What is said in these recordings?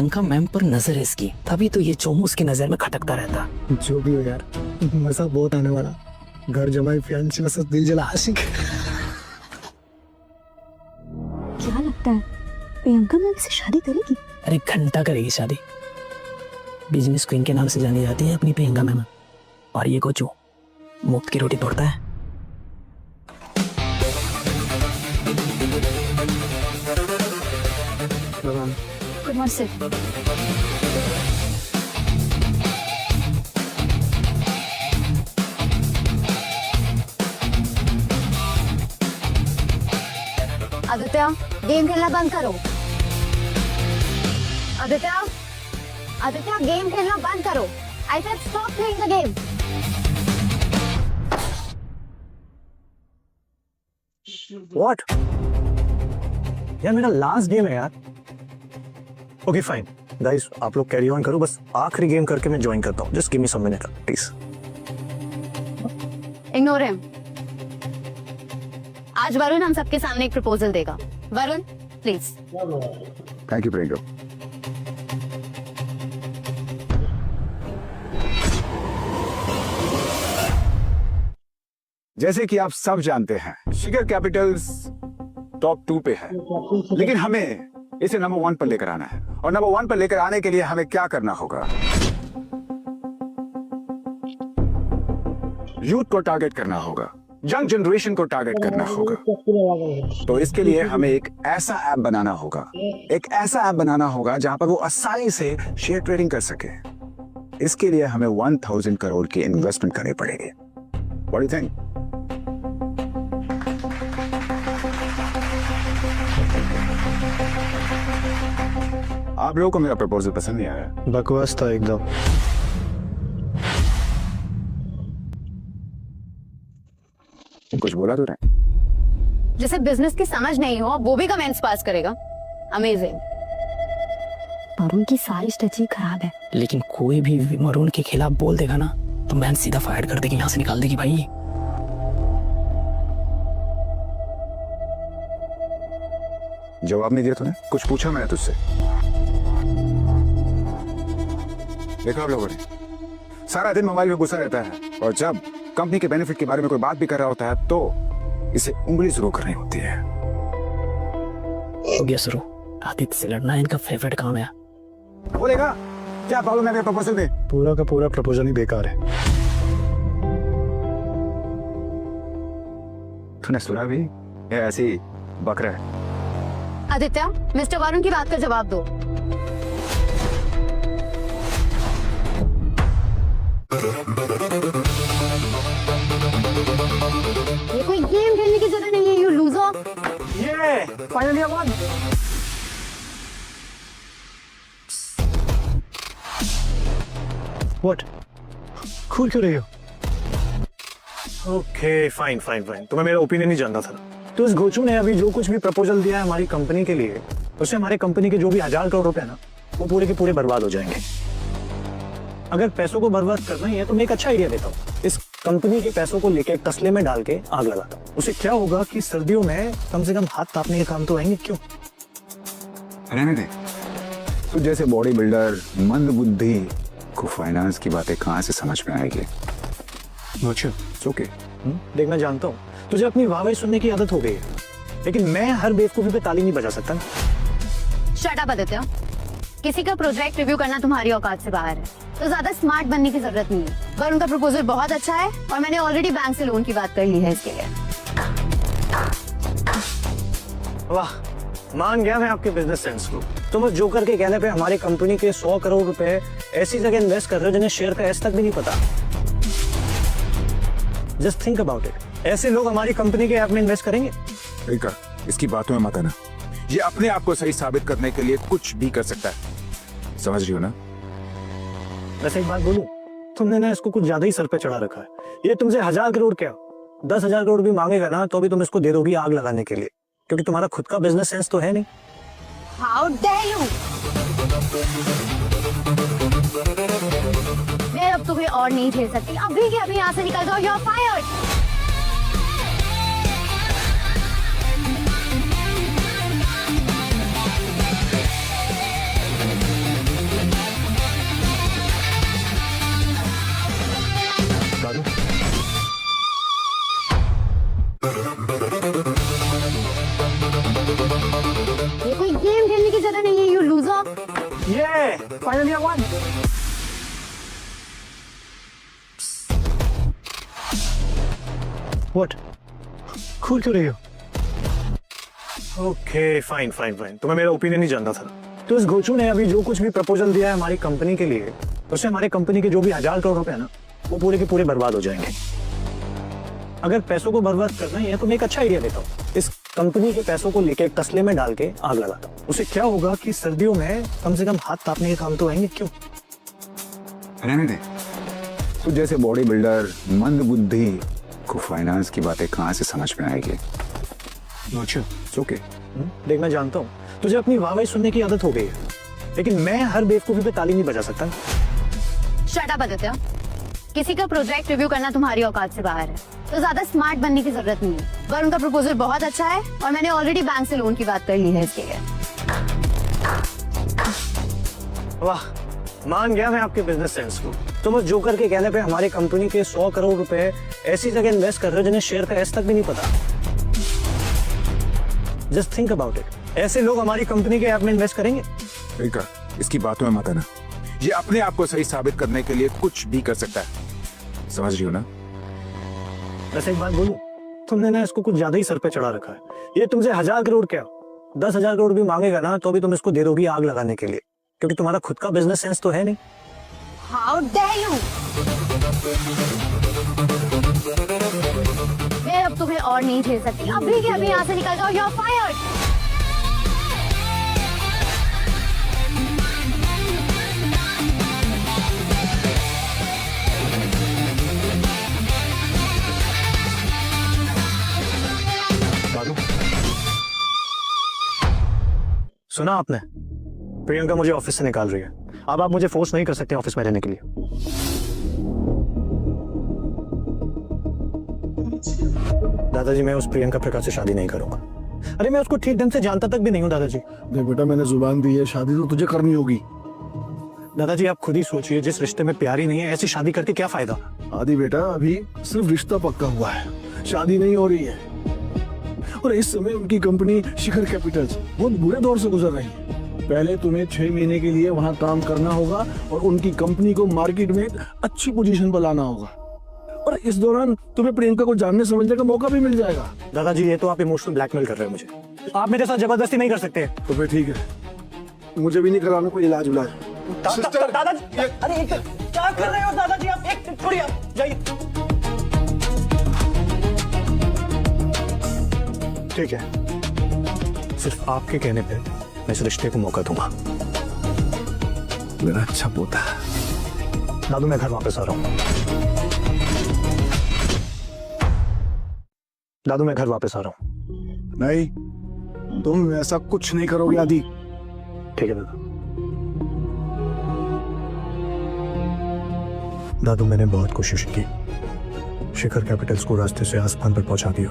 Priyanka ma'am पर नजर है इसकी, तभी तो ये चोमू उसकी नजर में खटकता रहता। जो भी हो यार, मजा बहुत आने वाला। घर जमाई फियांसी वर्सेस दिल जला आशिक। क्या लगता है प्रियंका मैम से शादी करेगी? अरे घंटा करेगी शादी। बिजनेस क्वीन के नाम से जानी जाती है अपनी प्रियंका मैम, और ये को जो मुफ्त की रोटी तोड़ता है। Good morning sir. Aditya, game खेलना बंद करो। आदित्य, आदित्य गेम खेलना बंद करो। I said stop playing the game. What? यार मेरा लास्ट गेम है यार। ओके फाइन गाइस, आप लोग कैरी ऑन करो, बस आखिरी गेम करके मैं ज्वाइन करता हूँ। Just give me some minute please. Ignore him. आज वरुण हम सबके सामने एक प्रपोजल देगा। Varun please. Thank you Priyanka. जैसे कि आप सब जानते हैं, शिखर कैपिटल्स टॉप 2 पे है, लेकिन हमें इसे नंबर 1 पर लेकर आना है। और नंबर 1 पर लेकर आने के लिए हमें क्या करना होगा? यूथ को टारगेट करना होगा, यंग जनरेशन को टारगेट करना होगा। तो इसके लिए हमें एक ऐसा ऐप बनाना होगा, जहां पर वो आसानी से शेयर ट्रेडिंग कर सके। इसके लिए हमें 1000 करोड़ की इन्वेस्टमेंट करनी पड़ेगी। What do you think? आप लोगों को मेरा प्रपोजल पसंद नहीं आया? बकवास था एकदम। कुछ बोला तो नहीं? जिसे बिजनेस की समझ नहीं हो वो भी कमेंट्स पास करेगा। अमेजिंग। वरुण की सारी स्ट्रेटजी खराब है। लेकिन कोई भी वरुण के खिलाफ बोल देगा ना तो मैम सीधा फायर कर देगी, यहाँ से निकाल देगी भाई। जवाब नहीं दिया तूने? कुछ पूछा मैंने तुझसे? देखा आप लोगों ने, सारा दिन मोबाइल में घुसा रहता है, और जब कंपनी के बेनिफिट के बारे में कोई बात भी कर रहा होता है तो इसे उंगली शुरू करनी होती है। हो गया शुरू। आदित्य से लड़ना इनका फेवरेट काम है। बोलेगा क्या प्रॉब्लम है मेरे प्रपोजल में? पूरा का पूरा प्रपोजल ही बेकार है। तूने सुना भी? ये ऐसी बक रहा है। आदित्य, मिस्टर वरुण की बात का जवाब दो। ये कोई गेम खेलने की जगह नहीं है, यू लूजर। ये फाइनली वन। व्हाट? कूल क्यों रही हो? ओके फाइन फाइन फाइन, तुम्हें मेरा ओपिनियन नहीं जानना था। तो इस गोचू ने अभी जो कुछ भी प्रपोजल दिया है हमारी कंपनी के लिए, उससे हमारे कंपनी के जो भी 1000 करोड़ रुपए ना, वो पूरे के पूरे बर्बाद हो जाएंगे। अगर पैसों को बर्बाद करना ही है तो मैं एक अच्छा आइडिया देता हूँ। इस कंपनी के पैसों को लेके तसले में डाल के आग लगाता हूँ। उससे क्या होगा कि सर्दियों में कम से कम हाथ तापने के काम तो आएंगे। क्यों? रहने दे। तू जैसे बॉडी बिल्डर मंद बुद्धि को फाइनेंस की बातें कहाँ से समझ में आएगी? ओके। देख, मैं जानता हूँ तुझे अपनी वाहवाही सुनने की आदत हो गई है, लेकिन मैं हर बेवकूफी पे ताली नहीं बजा सकता ना। Shut up Aditya. किसी का प्रोजेक्ट रिव्यू करना तुम्हारी औकात से बाहर है, तो ज्यादा स्मार्ट बनने की जरूरत नहीं है। पर उनका प्रपोजल बहुत अच्छा है और मैंने ऑलरेडी बैंक से लोन की बात कर ली है इसके लिए। वाह, मान गया मैं आपके बिजनेस सेंस को। तुम उस जोकर के कहने पे हमारी कंपनी के 100 करोड़ रुपए ऐसी जगह इन्वेस्ट कर रहे हो जिन्हें शेयर का एस तक भी नहीं पता। Just think about it. ऐसे लोग हमारी कंपनी के ऐप में इन्वेस्ट करेंगे? ठीक है, इसकी बातों में मत आना। ये अपने आप को सही साबित करने के लिए कुछ भी कर सकता है, समझ रही हो ना? वैसे एक बात बोलूं, तुमने ना इसको कुछ ज्यादा ही सर पे चढ़ा रखा है। ये तुमसे 1000 करोड़ क्या 10,000 करोड़ भी मांगेगा ना तो भी तुम इसको दे दोगी आग लगाने के लिए, क्योंकि तुम्हारा खुद का बिजनेस सेंस तो है नहीं। How dare you! मैं अब तुम्हें और नहीं झेल सकती। अभी के अभी यहाँ से निकल जाओ। You're fired! Finally I one. What? Cool क्यों रही हो? ओके फाइन फाइन फाइन, तुम्हें मेरा ओपिनियन नहीं जानना था। तो इस गोचू ने अभी जो कुछ भी प्रपोजल दिया है हमारी कंपनी के लिए, उससे हमारी कंपनी के जो भी 1000 करोड़ रुपए है ना, वो पूरे के पूरे बर्बाद हो जाएंगे। अगर पैसों को बर्बाद करना ही है तो मैं एक अच्छा आइडिया देता हूँ। इस कंपनी के पैसों को लेके एक तसले में डाल के आग लगाता हूँ। उससे क्या होगा कि सर्दियों में कम से कम हाथ तापने के काम तो आएंगे। क्यों? रहने दे। तू जैसे बॉडी बिल्डर मंद बुद्धि को फाइनेंस की बातें कहाँ से समझ में आएगी? अच्छा ओके। देख, मैं जानता हूँ तुझे अपनी वाहवाही सुनने की आदत हो गई है, लेकिन मैं हर बेवकूफी पे ताली नहीं बजा सकता। शट अप आदित्य, किसी का प्रोजेक्ट रिव्यू करना तुम्हारी औकात से बाहर है, तो ज्यादा स्मार्ट बनने की जरूरत नहीं है। पर उनका प्रपोजल बहुत अच्छा है और मैंने ऑलरेडी बैंक से लोन की बात कर ली है इसके लिए। वाह, मान गया मैं आपके बिजनेस सेंस को। तुम उस जोकर के कहने पे हमारी कंपनी के 100 करोड़ रुपए ऐसी जगह इन्वेस्ट कर रहे हो जिन्हें शेयर का एस तक भी नहीं पता। जस्ट थिंक अबाउट इट, ऐसे लोग हमारी कंपनी के ऐप में इन्वेस्ट करेंगे? प्रियंका, इसकी बातों में मत आना। ये अपने आप को सही साबित करने के लिए कुछ भी कर सकता है, समझ रही हो ना? वैसे एक बात बोलूं, तुमने ना इसको कुछ ज्यादा ही सर पे चढ़ा रखा है। ये तुमसे 1000 करोड़ क्या 10,000 करोड़ भी मांगेगा ना तो भी तुम इसको दे दोगी आग लगाने के लिए, क्योंकि तुम्हारा खुद का बिजनेस सेंस तो है नहीं। How dare you? मैं अब तुम्हें और नहीं झेल सकती। अभी के अभी यहाँ से निकल जाओ, you're fired. दादू, सुना आपने? प्रियंका मुझे ऑफिस से निकाल रही है। अब आप मुझे फोर्स नहीं कर सकते ऑफिस में रहने के लिए। दादाजी, मैं उस प्रियंका प्रकाश से शादी नहीं करूंगा। अरे मैं उसको ठीक ढंग से जानता तक भी नहीं हूँ दादाजी। देख बेटा, मैंने जुबान दी है, शादी तो तुझे करनी होगी। दादाजी आप खुद ही सोचिए, जिस रिश्ते में प्यार ही नहीं है, ऐसी शादी करके क्या फायदा? आदि बेटा, अभी सिर्फ रिश्ता पक्का हुआ है, शादी नहीं हो रही है। और इस समय उनकी कंपनी शिखर कैपिटल्स बहुत बुरे दौर से गुजर रही है। पहले तुम्हें 6 महीने के लिए वहां काम करना होगा और उनकी कंपनी को मार्केट में एक अच्छी पोजीशन पर लाना होगा, और इस दौरान तुम्हें प्रियंका को जानने समझने का मौका भी मिल जाएगा। दादाजी ये तो आप इमोशनल ब्लैकमेल कर रहे हो मुझे। आप मेरे साथ जबरदस्ती नहीं कर सकते। तो फिर ठीक है, मुझे भी नहीं कराना कोई इलाज उलाज। दादाजी, अरे क्या कर रहे हो दादाजी आप? एक छोड़िए, जाइए। ठीक है, सिर्फ आपके कहने पे मैं इस रिश्ते को मौका दूंगा। मेरा अच्छा पोता। दादू मैं घर वापस आ रहा हूँ। दादू मैं घर वापस आ रहा हूँ। नहीं, तुम ऐसा कुछ नहीं करोगे आदि। ठीक है दादा। दादू मैंने बहुत कोशिश की, शिखर कैपिटल्स को रास्ते से आसमान पर पहुंचा दिया।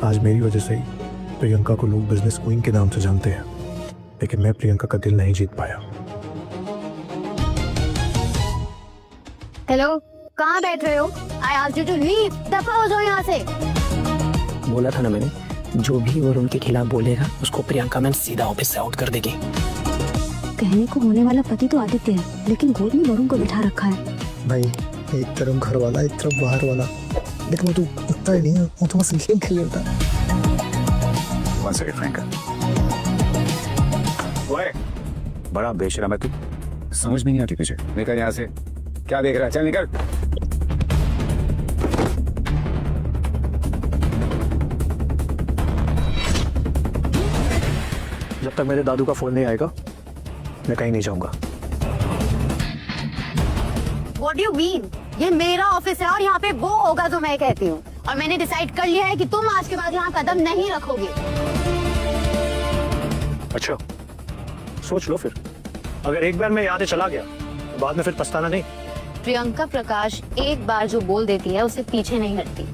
आज मेरी वजह से ही प्रियंका को लोग बिजनेस क्वीन के नाम से जानते हैं, लेकिन मैं प्रियंका का दिल नहीं जीत पाया। हेलो, कहाँ बैठ रहे हो? I asked you to leave. दफा हो जाओ यहाँ से। बोला था ना मैंने, जो भी वरुण के खिलाफ बोलेगा उसको प्रियंका मैम सीधा ऑफिस से आउट कर देगी। कहने को होने वाला पति तो आदित्य है, लेकिन गोद में वरुण को बिठा रखा है। भाई एक तरफ घर वाला एक तरफ बाहर वाला, लेकिन वो तो उतना ही नहीं है, वो तो बस गेम खेल लेता है। One second, Priyanka. ओए, बड़ा बेशरम है तू, समझ में नहीं आती तुझे। निकल यहाँ से, क्या देख रहा है? चल निकल। जब तक मेरे दादू का फोन नहीं आएगा मैं कहीं नहीं जाऊंगा। What do you mean? ये मेरा ऑफिस है और यहाँ पे वो होगा जो मैं कहती हूँ, और मैंने डिसाइड कर लिया है कि तुम आज के बाद यहाँ कदम नहीं रखोगे। अच्छा, सोच लो फिर। अगर एक बार मैं यहाँ से चला गया तो बाद में फिर पछताना नहीं। प्रियंका प्रकाश एक बार जो बोल देती है उसे पीछे नहीं हटती,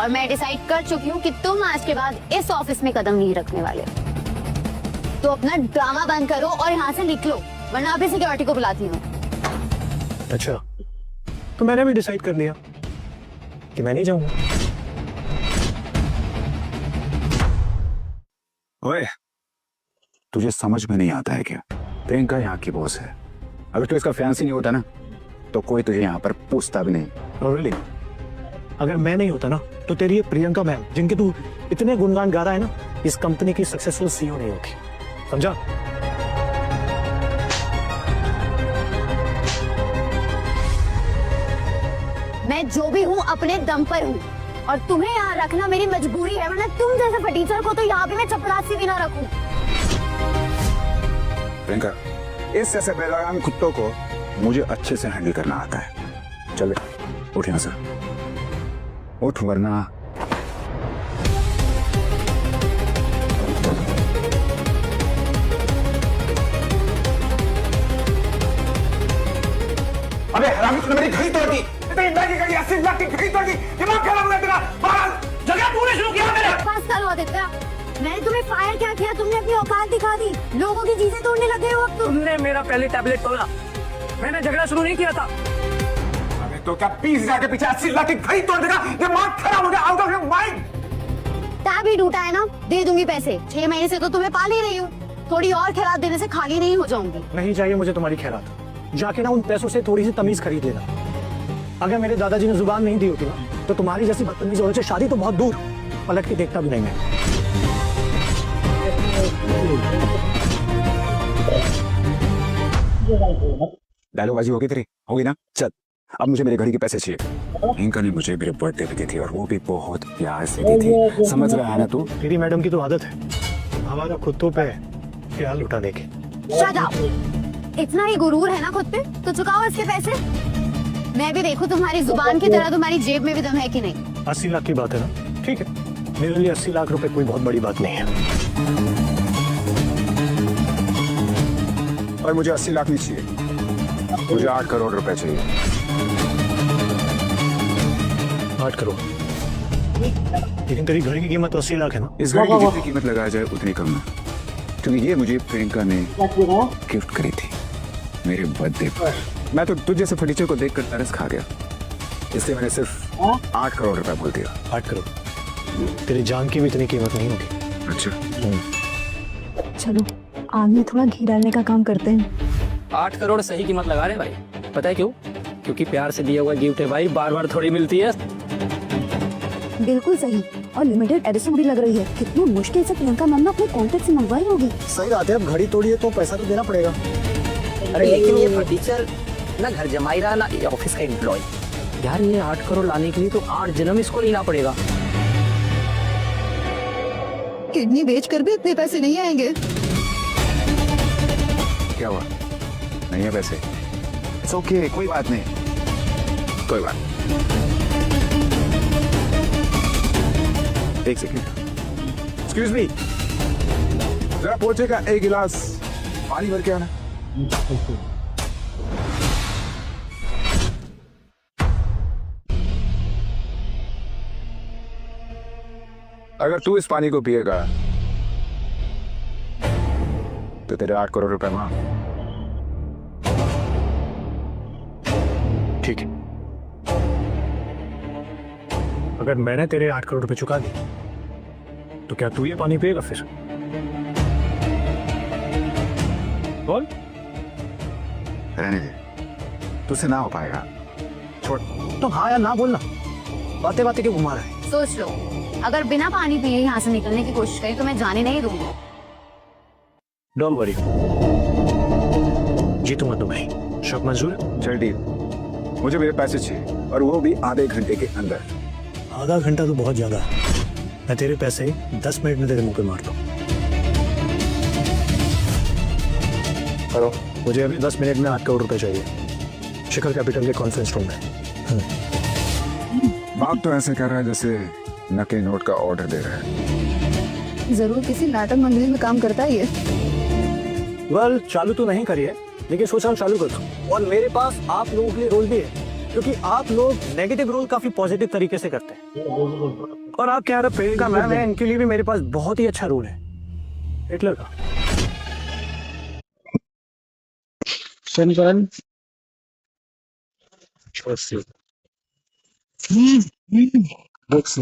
और मैं डिसाइड कर चुकी हूँ कि तुम आज के बाद इस ऑफिस में कदम नहीं रखने वाले। तो अपना ड्रामा बंद करो और यहाँ से निकलो, वरना अभी सिक्योरिटी को बुलाती हूँ। अच्छा, तो मैंने भी डिसाइड कर लिया कि मैं नहीं जाऊंगा। ओए, तुझे समझ में नहीं आता है क्या? प्रियंका यहाँ की बॉस है, अगर तो इसका फैंस ही नहीं होता ना तो कोई तुझे यहाँ पर पूछता भी नहीं। रियली अगर मैं नहीं होता ना तो तेरी ये प्रियंका मैम जिनके तू इतने गुणगान गा रहा है ना, इस कंपनी की सक्सेसफुल सीईओ नहीं होगी, समझा? मैं जो भी हूँ अपने दम पर हूँ और तुम्हें यहाँ रखना मेरी मजबूरी है, वरना तुम जैसे फटीचर को तो यहाँ भी मैं चपरासी भी ना रखूं। प्रियंका, इस ऐसे बेलगाम कुत्तों को मुझे अच्छे से हैंडल करना आता है। चल उठ यहाँ से, उठ वरना अबे हरामी, तूने मेरी घड़ी तोड़ दी। इतनी महंगी घड़ी 80 लाख की घड़ी तोड़ दी। दिमाग खराब हो गया तेरा। बाहर जगह तूने शुरू किया मेरे। पास करो आदित्य, मैंने तुम्हें फायर क्या किया? तुमने अपनी औकात दिखा दी, लोगों की चीजें तोड़ने लगे हो अब तुम। तुमने मेरा पहले टैबलेट तोड़ा, मैंने झगड़ा शुरू नहीं किया था। अबे तो क्या 20,000 के पीछे 80 लाख की घड़ी तोड़ देगा? दिमाग खराब हो गया, out of your mind. Tab ही टूटा है ना, दे दूंगी पैसे। 6 महीने से तो तुम्हें पाल ही रही हूँ, थोड़ी और खैरात देने से खाली नहीं हो जाऊंगी। नहीं चाहिए मुझे तुम्हारी खैरात, जाके ना उन पैसों से थोड़ी सी तमीज खरीद लेना। अगर मेरे दादाजी ने जुबान नहीं दी होती ना तो तुम्हारी जैसी बदतमीज औरत से शादी तो बहुत दूर, पलट के देखता भी नहीं मैं। डायलॉगबाजी होगी तेरी, होगी ना? चल अब मुझे मेरे घड़ी के पैसे चाहिए। इनका ने मुझे मेरे बर्थडे पे दी थी और वो भी बहुत प्यार से दी थी, समझ रहा है ना तू? तेरी मैडम की तो आदत है हमारा कुत्तों पे ख्याल उठाने की। Shut up! इतना ही गुरूर है ना खुद पे तो चुकाओ इसके पैसे। मैं भी देखूं तुम्हारी जुबान की तरह तुम्हारी जेब में भी दम है कि नहीं। 80 लाख की बात है ना, ठीक है, मेरे लिए 80 लाख रुपए कोई बहुत बड़ी बात नहीं है। और मुझे 80 लाख नहीं चाहिए, मुझे 8 करोड़ रुपए चाहिए। 8 करोड़? लेकिन तेरी घड़ी की कीमत तो 80 लाख है ना। इस घड़ी की जितनी कीमत लगाया जाए उतनी कम है, क्योंकि ये मुझे प्रियंका ने गिफ्ट करी थी मेरे बर्थडे पर। मैं तो तुझ जैसे फर्नीचर को देखकर तरस खा गया, इसलिए मैंने सिर्फ 8 करोड़ रुपए बोल दिया। 8 करोड़ तेरी जान की भी इतनी कीमत नहीं होगी। अच्छा चलो आग में थोड़ा घी डालने का काम करते हैं। 8 करोड़ सही कीमत लगा रहे भाई, पता है क्यों? क्योंकि प्यार से दिया हुआ गिफ्ट है भाई, बार बार थोड़ी मिलती है। बिल्कुल सही, और लिमिटेड एडिशन भी लग रही है। कितनी मुश्किल से प्रियंका मैम ने अपने कॉन्टेक्ट से मंगवाई होगी। सही बात है, अब घड़ी तोड़ी है तो पैसा तो देना पड़ेगा। अरे लेकिन ये फर्नीचर ना घर जमाई रहा ना ये ऑफिस का एम्प्लॉय। यार ये 8 करोड़ लाने के लिए तो 8 जन्म इसको लेना पड़ेगा। किडनी बेच कर भी इतने पैसे नहीं आएंगे। क्या हुआ? नहीं है पैसे? इट्स ओके, कोई बात नहीं, कोई बात। एक सेकंड, एक्सक्यूज मी, जरा पहुंचेगा, एक गिलास पानी भर के आना। अगर तू इस पानी को पिएगा तो तेरे 8 करोड़ रुपए मांग। ठीक है, अगर मैंने तेरे 8 करोड़ रुपए चुका दिए तो क्या तू ये पानी पिएगा फिर? बोल। रहने दे, तुझसे ना हो पाएगा, छोड़। तो हाँ या ना बोलना, बातें बातें क्यों घुमा रहा है? सोच लो, अगर बिना पानी पिए यहाँ से निकलने की कोशिश करी तो मैं जाने नहीं दूंगी। डोंट वरी, जीतूंगा तुम्हें। शक मंजूर? चल डील, मुझे मेरे पैसे चाहिए और वो भी आधे घंटे के अंदर। आधा घंटा तो बहुत ज्यादा है, मैं तेरे पैसे 10 मिनट में तेरे मुंह पे मार दूं। करो, मुझे अभी 10 मिनट में 8 करोड़ रुपए चाहिए, शिखर कैपिटल के कॉन्फ्रेंस रूम में। बाप तो ऐसे कर रहा है जैसे नकली नोट का ऑर्डर दे रहा है। जरूर किसी नाटक मंडली में काम करता ही है। वेल, चालू तो नहीं करिए, लेकिन सोचा हम चालू कर दूं। और मेरे पास आप लोगों के लिए रोल भी है, क्योंकि आप लोग नेगेटिव रोल काफी पॉजिटिव तरीके से करते हैं। और आप क्या प्रियंका मैम है, इनके लिए भी मेरे पास बहुत ही अच्छा रोल है, हिटलर का। बुक्स